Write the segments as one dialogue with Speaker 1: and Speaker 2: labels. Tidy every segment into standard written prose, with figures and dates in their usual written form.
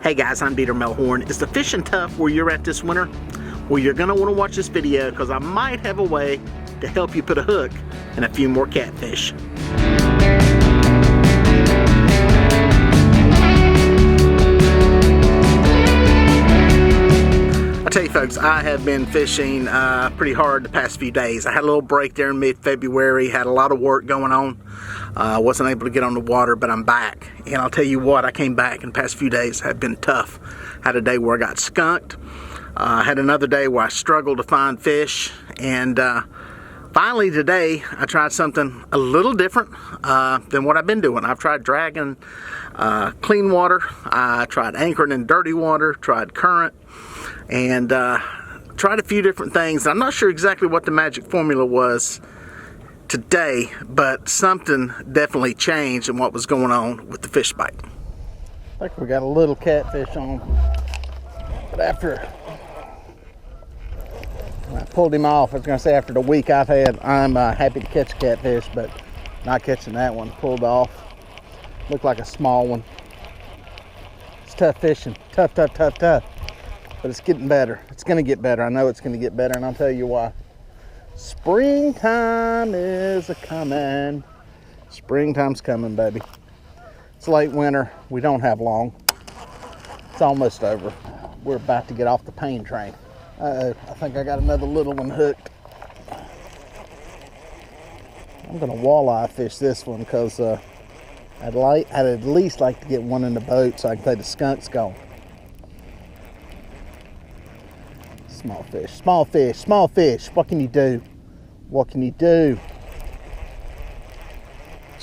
Speaker 1: Hey guys, I'm Melhorn. Is the fishing tough where you're at this winter? Well, you're gonna wanna watch this video because I might have a way to help you put a hook in a few more catfish. I tell you folks, I have been fishing pretty hard the past few days. I had a little break there in mid-February, had a lot of work going on. Wasn't able to get on the water, but I'm back. And I'll tell you what, I came back and the past few days have been tough. Had a day where I got skunked. Had another day where I struggled to find fish. And finally today, I tried something a little different than what I've been doing. I've tried dragging clean water. I tried anchoring in dirty water, tried current, and tried a few different things. I'm not sure exactly what the magic formula was today, but something definitely changed in what was going on with the fish bite.
Speaker 2: I think we got a little catfish on, but after I pulled him off, I was going to say after the week I've had, I'm happy to catch a catfish, but not catching that one. Pulled off. Looked like a small one. It's tough fishing. Tough. But it's getting better. It's going to get better. I know it's going to get better, and I'll tell you why. Springtime is a-coming. Springtime's coming, baby. It's late winter. We don't have long. It's almost over. We're about to get off the pain train. Uh-oh, I think I got another little one hooked. I'm gonna walleye fish this one because I'd at least like to get one in the boat so I can play the skunks gone. Small fish. What can you do?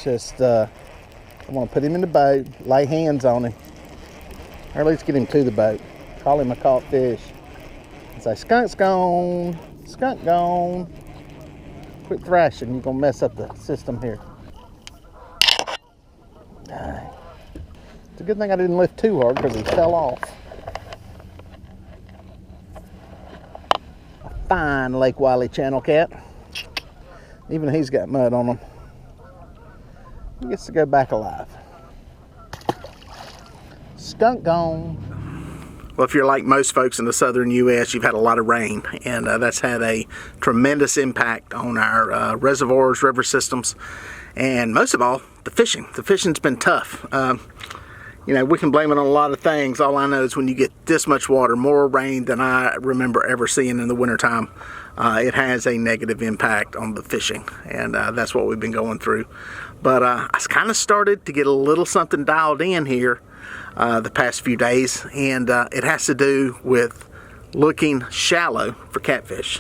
Speaker 2: Just, I want to put him in the boat, lay hands on him, or at least get him to the boat. Call him a caught fish. And say, skunk's gone, skunk gone. Quit thrashing, you're going to mess up the system here. It's a good thing I didn't lift too hard because he fell off. Fine Lake Wiley channel cat. Even he's got mud on him. He gets to go back alive. Skunk gone.
Speaker 1: Well, if you're like most folks in the southern U.S., you've had a lot of rain, and that's had a tremendous impact on our reservoirs, river systems, and most of all, the fishing. The fishing's been tough. You know, we can blame it on a lot of things. All I know is when you get this much water, more rain than I remember ever seeing in the wintertime, it has a negative impact on the fishing, and that's what we've been going through. But I kind of started to get a little something dialed in here the past few days, and it has to do with looking shallow for catfish.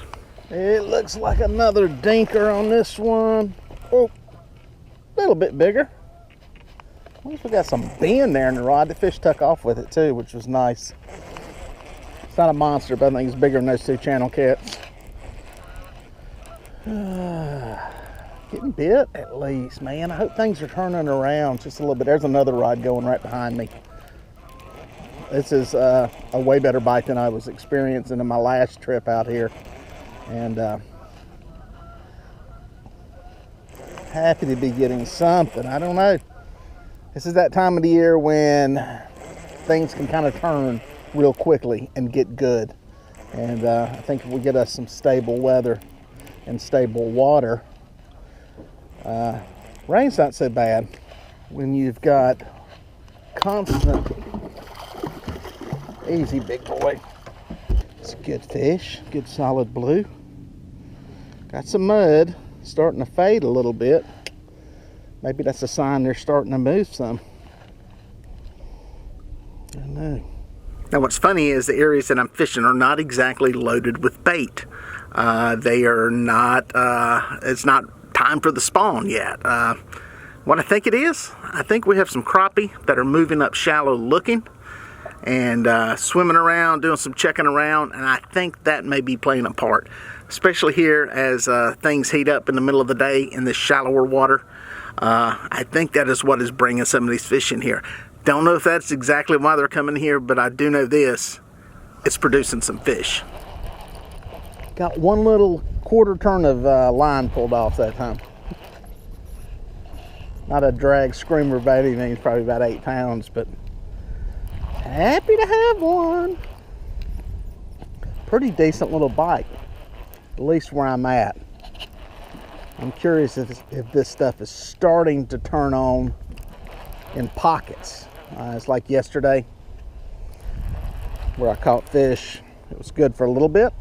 Speaker 2: It looks like another dinker on this one. Oh, a little bit bigger. I wonder if we got some bend there in the rod. The fish tuck off with it too, which was nice. It's not a monster, but I think it's bigger than those two channel cats. Getting bit at least, man. I hope things are turning around just a little bit. There's another rod going right behind me. This is a way better bite than I was experiencing in my last trip out here. And happy to be getting something. I don't know. This is that time of the year when things can kind of turn real quickly and get good. And I think if we get us some stable weather and stable water, rain's not so bad. When you've got constant, easy big boy. It's a good fish, good solid blue. Got some mud, starting to fade a little bit. Maybe that's a sign they're starting to move some. I don't know.
Speaker 1: Now what's funny is the areas that I'm fishing are not exactly loaded with bait. They are not, it's not time for the spawn yet. What I think it is, I think we have some crappie that are moving up shallow looking and swimming around, doing some checking around, and I think that may be playing a part, especially here as things heat up in the middle of the day in this shallower water. I think that is what is bringing some of these fish in here. Don't know if that's exactly why they're coming here, but I do know this, it's producing some fish.
Speaker 2: Got one little quarter turn of line pulled off that time. Not a drag screamer by any means, probably about 8 pounds, but Happy to have one. Pretty decent little bite, at least where I'm at. I'm curious if this stuff is starting to turn on in pockets. It's like yesterday where I caught fish. It was good for a little bit.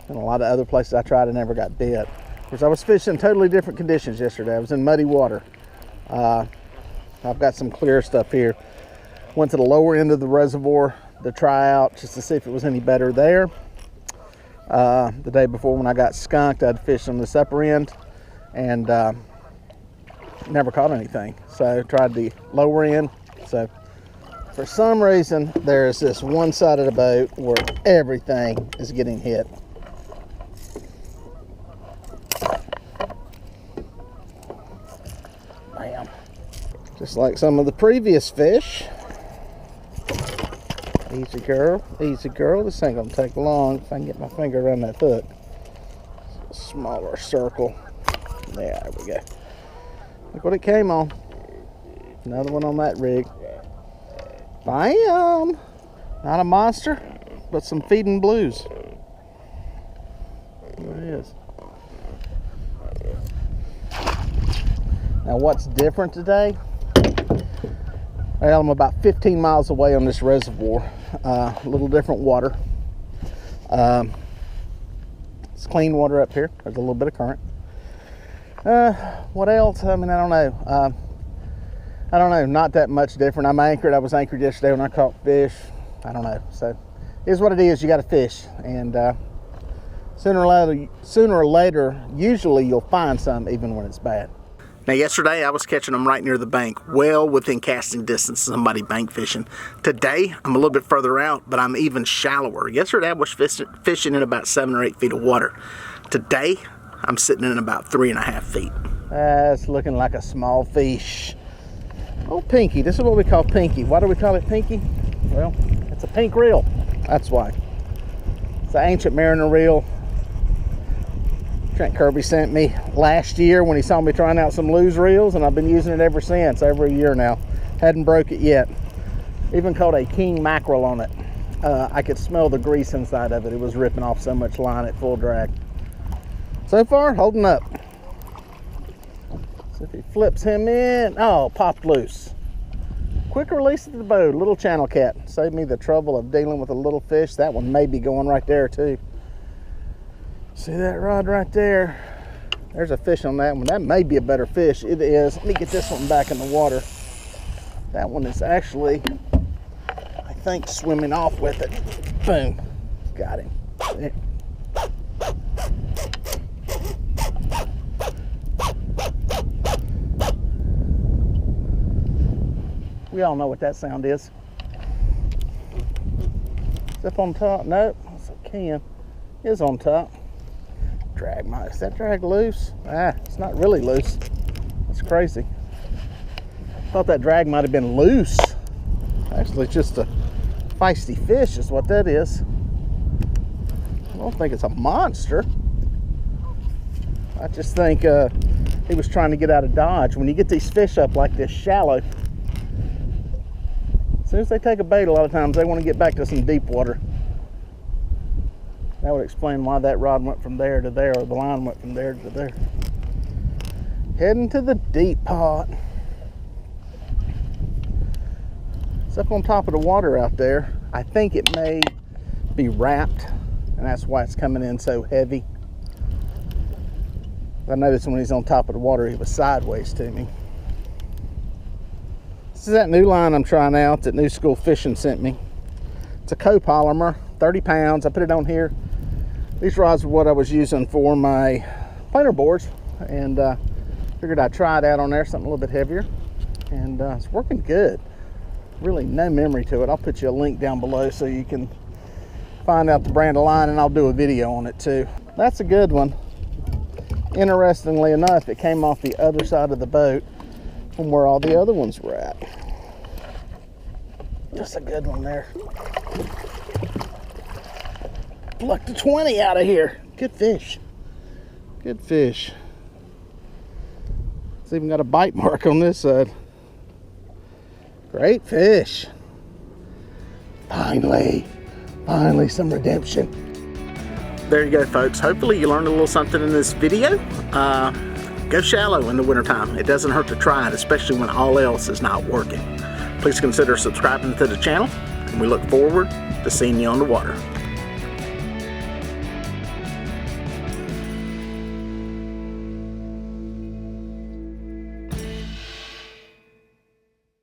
Speaker 2: And a lot of other places I tried, I never got bit. Of course, I was fishing in totally different conditions yesterday. I was in muddy water. I've got some clear stuff here. Went to the lower end of the reservoir to try out just to see if it was any better there. The day before when I got skunked, I'd fished on this upper end and never caught anything. So I tried the lower end. So for some reason, there's this one side of the boat where everything is getting hit. Bam. Just like some of the previous fish. Easy girl, easy girl. This ain't gonna take long if I can get my finger around that hook. Smaller circle. Yeah, there we go. Look what it came on. Another one on that rig. Bam! Not a monster, but some feeding blues. There it is. Now what's different today? Well, I'm about 15 miles away on this reservoir. A little different water. It's clean water up here. There's a little bit of current. What else? I mean, I don't know. I don't know, not that much different. I'm anchored. I was anchored yesterday when I caught fish. I don't know. So it is what it is. You got to fish, and sooner or later, usually you'll find some, even when it's bad.
Speaker 1: Now yesterday I was catching them right near the bank, well within casting distance of somebody bank fishing. Today I'm a little bit further out, but I'm even shallower. Yesterday I was fishing in about 7 or 8 feet of water. Today I'm sitting in about 3.5 feet.
Speaker 2: That's looking like a small fish. Oh, pinky. This is what we call pinky. Why do we call it pinky? Well, it's a pink reel. That's why. It's an ancient mariner reel. Trent Kirby sent me last year when he saw me trying out some loose reels, and I've been using it ever since, over a year now. Hadn't broke it yet. Even caught a king mackerel on it. I could smell the grease inside of it. It was ripping off so much line at full drag. So far, holding up. So if he flips him in, oh, popped loose. Quick release of the boat, little channel cat. Saved me the trouble of dealing with a little fish. That one may be going right there too. See that rod right there? There's a fish on that one. That may be a better fish. It is. Let me get this one back in the water. That one is actually, I think, swimming off with it. Boom. Got him. There. We all know what that sound is. Is up on top? Nope. It's a can. It's on top. Drag might. Is that drag loose? It's not really loose. That's crazy. Thought that drag might have been loose. Actually, just a feisty fish is what that is. I don't think it's a monster. I just think he was trying to get out of Dodge. When you get these fish up like this shallow, as soon as they take a bait, a lot of times they want to get back to some deep water. That would explain why that rod went from there to there, or the line went from there to there. Heading to the deep pot. It's up on top of the water out there. I think it may be wrapped, and that's why it's coming in so heavy. I noticed when he's on top of the water, he was sideways to me. This is that new line I'm trying out that New School Fishing sent me. It's a copolymer, 30 pounds. I put it on here. These rods are what I was using for my planer boards, and figured I'd try it out on there, something a little bit heavier, and it's working good. Really no memory to it. I'll put you a link down below so you can find out the brand of line, and I'll do a video on it too. That's a good one. Interestingly enough, it came off the other side of the boat from where all the other ones were at. Just a good one there. Plucked a 20 out of here. Good fish. Good fish. It's even got a bite mark on this side. Great fish. Finally some redemption.
Speaker 1: There you go, folks. Hopefully you learned a little something in this video. Go shallow in the wintertime. It doesn't hurt to try it, especially when all else is not working. Please consider subscribing to the channel, and we look forward to seeing you on the water.